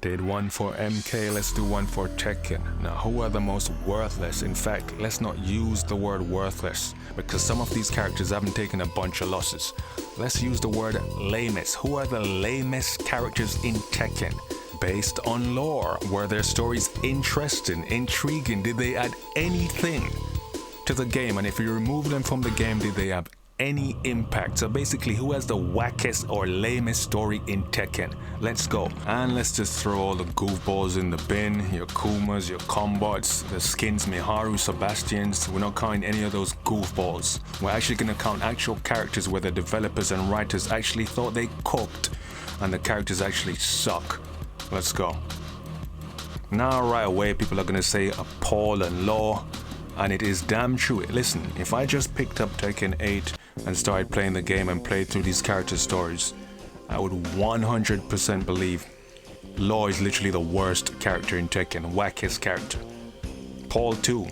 Did one for MK, let's do one for Tekken. Now, who are the most worthless? In fact, let's not use the word worthless, because some of these characters haven't taken a bunch of losses. Let's use the word lamest. Who are the lamest characters in Tekken? Based on lore, were their stories interesting, intriguing? Did they add anything to the game? And if you remove them from the game, did they have any impact? So basically, who has the wackest or lamest story in Tekken? Let's go. And let's just throw all the goofballs in the bin. Your Kumas, your Combots, the skins, Miharu, Sebastians. We're not counting any of those goofballs. We're actually going to count actual characters where the developers and writers actually thought they cooked and the characters actually suck. Let's go. Now right away, people are going to say Paul and Law. And it is damn true. Listen, if I just picked up Tekken 8 and started playing the game and played through these character stories, I would 100% believe Law is literally the worst character in Tekken, wackest character. Paul too,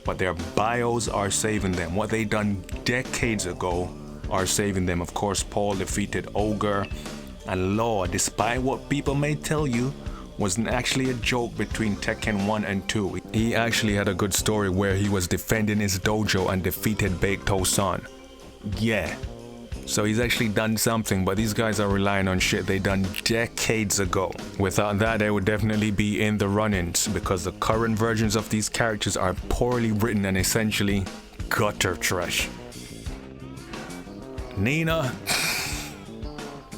but their bios are saving them. What they done decades ago are saving them. Of course, Paul defeated Ogre, and Law, despite what people may tell you, wasn't actually a joke between Tekken 1 and 2. He actually had a good story where he was defending his dojo and defeated Baekto-san. Yeah. So he's actually done something, but these guys are relying on shit they done decades ago. Without that, they would definitely be in the run-ins, because the current versions of these characters are poorly written and essentially gutter trash. Nina.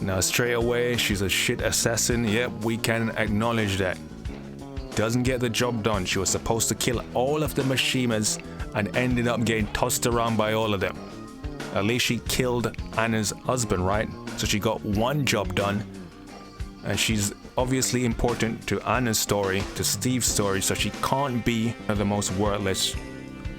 Now straight away, she's a shit assassin. Yep, we can acknowledge that. Doesn't get the job done. She was supposed to kill all of the Mishimas and ended up getting tossed around by all of them. At least she killed Anna's husband, right? So she got one job done. And she's obviously important to Anna's story, to Steve's story, so she can't be one of the most worthless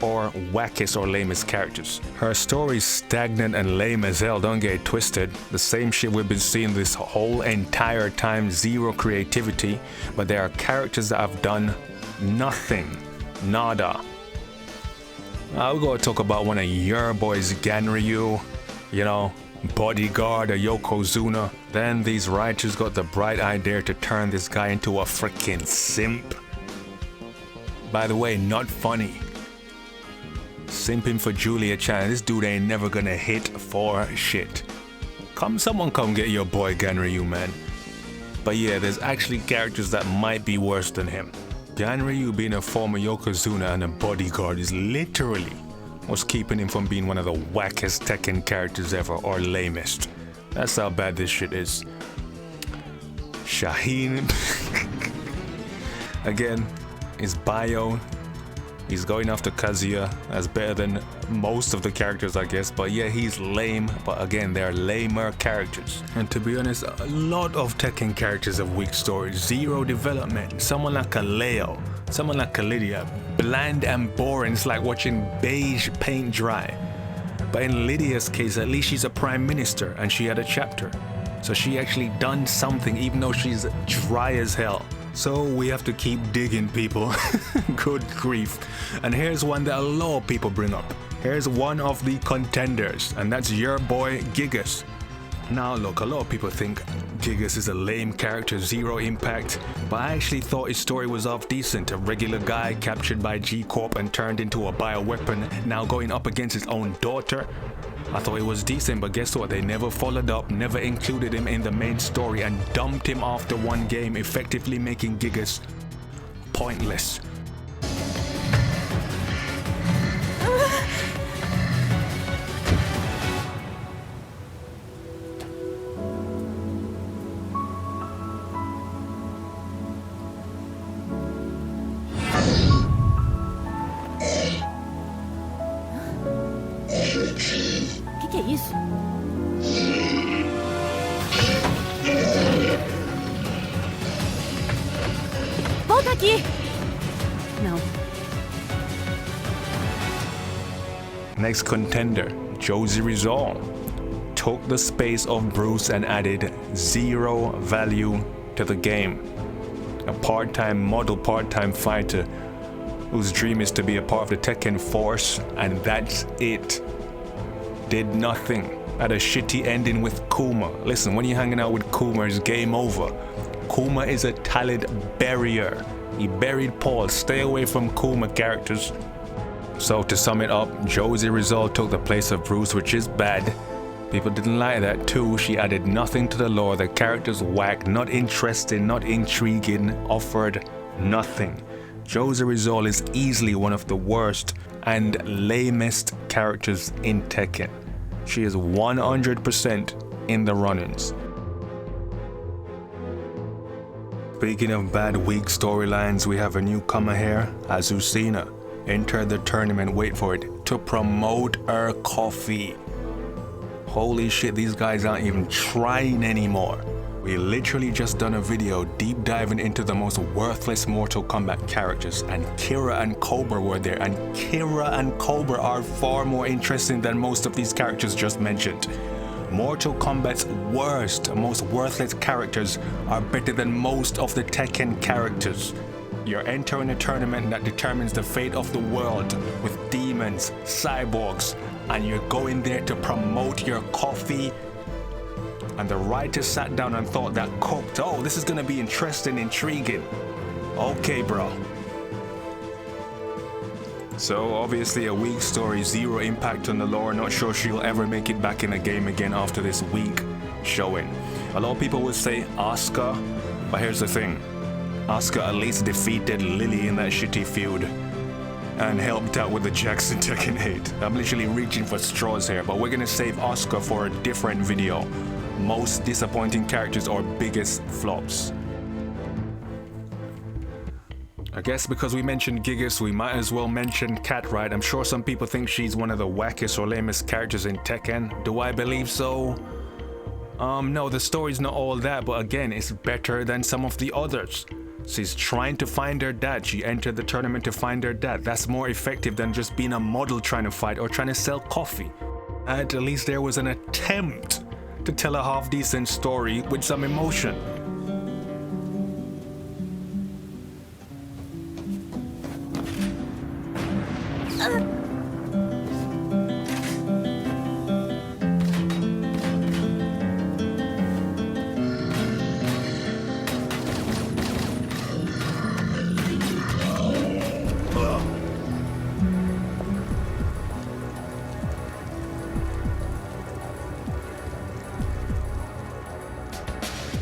or wackest or lamest characters. Her story's stagnant and lame as hell, don't get it twisted. The same shit we've been seeing this whole entire time, zero creativity, but there are characters that have done nothing, nada. Now we gotta talk about one of your boys, Ganryu, you know, bodyguard or Yokozuna. Then these writers got the bright idea to turn this guy into a freaking simp. By the way, not funny. Simping for Julia Chan. This dude ain't never gonna hit for shit. Someone come get your boy Ganryu, man. But yeah, there's actually characters that might be worse than him. Ganryu, being a former Yokozuna and a bodyguard, is literally what's keeping him from being one of the wackest Tekken characters ever, or lamest. That's how bad this shit is. Shaheen. Again, his bio. He's going after Kazuya. That's better than most of the characters, I guess. But yeah, he's lame. But again, they're lamer characters. And to be honest, a lot of Tekken characters have weak stories. Zero development. Someone like a Leo. Someone like a Lydia. Bland and boring. It's like watching beige paint dry. But in Lydia's case, at least she's a prime minister. And she had a chapter. So she actually done something, even though she's dry as hell. So we have to keep digging, people. Good grief. And here's one that a lot of people bring up. Here's one of the contenders, and that's your boy Gigas. Now look, a lot of people think Gigas is a lame character, zero impact, but I actually thought his story was half decent. A regular guy captured by G-Corp and turned into a bioweapon, now going up against his own daughter. I thought it was decent, but guess what? They never followed up, never included him in the main story, and dumped him after one game, effectively making Gigas pointless. Que é isso? Volta aqui! Não. Next contender, Josie Rizz took the space of Bruce and added zero value to the game. A part-time model, part-time fighter whose dream is to be a part of the Tekken force, and that's it. Did nothing. Had a shitty ending with Kuma. Listen, when you're hanging out with Kuma, it's game over. Kuma is a talent barrier. He buried Paul. Stay away from Kuma characters. So to sum it up, Josie Rizz took the place of Bruce, which is bad. People didn't like that too. She added nothing to the lore. The characters whack, not interesting, not intriguing, offered nothing. Josie Rizz is easily one of the worst and lamest characters in Tekken. She is 100% in the run-ins. Speaking of bad, weak storylines, we have a newcomer here, Azucena. Entered the tournament, wait for it, to promote her coffee. Holy shit, these guys aren't even trying anymore. We literally just done a video deep diving into the most worthless Mortal Kombat characters, and Kira and Cobra were there, and Kira and Cobra are far more interesting than most of these characters just mentioned. Mortal Kombat's worst, most worthless characters are better than most of the Tekken characters. You're entering a tournament that determines the fate of the world with demons, cyborgs, and you're going there to promote your coffee. And the writers sat down and thought that cooked. Oh, this is gonna be interesting, intriguing. Okay, bro. So obviously a weak story, zero impact on the lore. Not sure she'll ever make it back in the game again after this weak showing. A lot of people would say Asuka, but here's the thing. Asuka at least defeated Lily in that shitty feud and helped out with the Jackson Tekken 8. I'm literally reaching for straws here, but we're gonna save Asuka for a different video. Most disappointing characters or biggest flops. I guess because we mentioned Gigas, we might as well mention Cat, right? I'm sure some people think she's one of the wackest or lamest characters in Tekken. Do I believe so? No, the story's not all that, but again, it's better than some of the others. She's trying to find her dad. She entered the tournament to find her dad. That's more effective than just being a model trying to fight or trying to sell coffee. At least there was an attempt to tell a half-decent story with some emotion.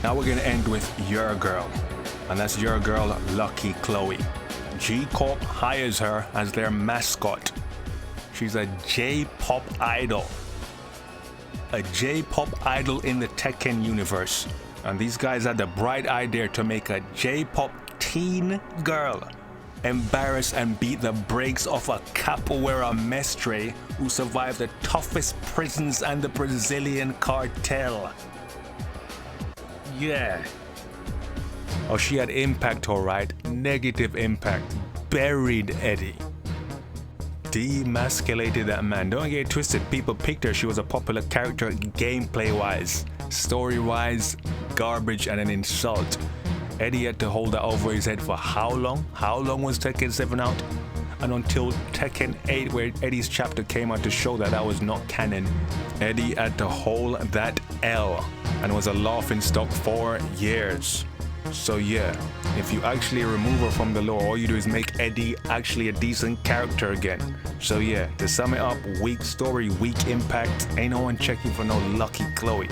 Now we're gonna end with your girl, and that's your girl, Lucky Chloe. G-Corp hires her as their mascot. She's a J-pop idol. A J-pop idol in the Tekken universe. And these guys had the bright idea to make a J-pop teen girl embarrass and beat the brakes off a capoeira mestre who survived the toughest prisons and the Brazilian cartel. Yeah. Oh, she had impact, alright. Negative impact. Buried Eddie. Demasculated that man. Don't get it twisted. People picked her. She was a popular character gameplay-wise. Story-wise, garbage and an insult. Eddie had to hold that over his head for how long? How long was Tekken 7 out? And until Tekken 8, where Eddie's chapter came out to show that that was not canon, Eddie had to hold that L and was a laughingstock for years. So yeah, if you actually remove her from the lore, all you do is make Eddie actually a decent character again. So yeah, to sum it up, weak story, weak impact, ain't no one checking for no Lucky Chloe.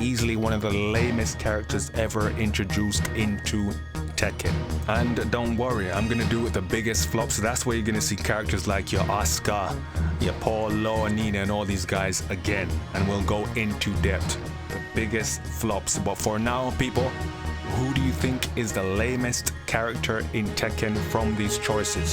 Easily one of the lamest characters ever introduced into Tekken. And don't worry, I'm gonna do it with the biggest flops. So that's where you're gonna see characters like your Asuka, your Paul, Law, Nina, and all these guys again. And we'll go into depth. The biggest flops. But for now, people, who do you think is the lamest character in Tekken from these choices?